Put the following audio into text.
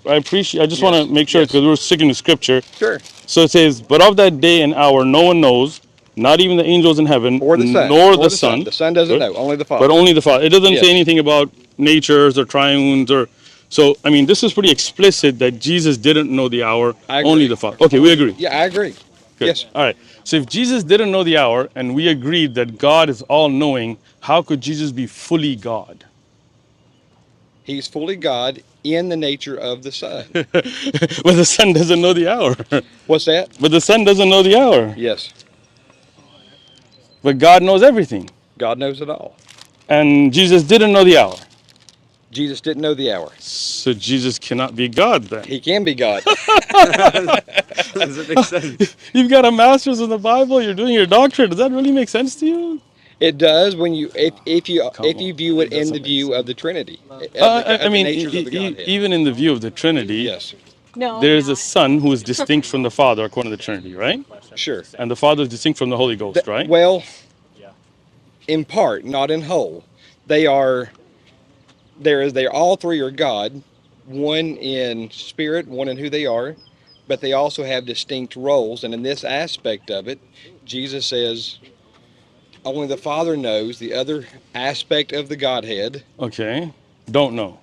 I appreciate. I just want to make sure because we're sticking to scripture. Sure. So it says, "But of that day and hour, no one knows, not even the angels in heaven, Or the Son. nor Or the Son. The Son doesn't know. Only the But Father. only the Father." It doesn't say anything about natures or triunes or. So I mean, this is pretty explicit that Jesus didn't know the hour. Only the Father. Okay, we agree. Yeah, I agree. Good. Yes. All right. So if Jesus didn't know the hour, and we agreed that God is all-knowing, how could Jesus be fully God? He's fully God in the nature of the Son. But the Son doesn't know the hour. What's that? But the Son doesn't know the hour. Yes. But God knows everything. God knows it all. And Jesus didn't know the hour. Jesus didn't know the hour. So Jesus cannot be God then. He can be God. Does it make sense? You've got a master's in the Bible, you're doing your doctorate. Does that really make sense to you? It does when you if you view it in the view of the Trinity. I mean, even in the view of the Trinity, yes. No, there's a Son who is distinct from the Father according to the Trinity, right? Sure. And the Father is distinct from the Holy Ghost, right? Well, in part, not in whole. They are all three are God, one in spirit, one in who they are, but they also have distinct roles. And in this aspect of it, Jesus says only the Father knows the other aspect of the Godhead. Okay. Don't know.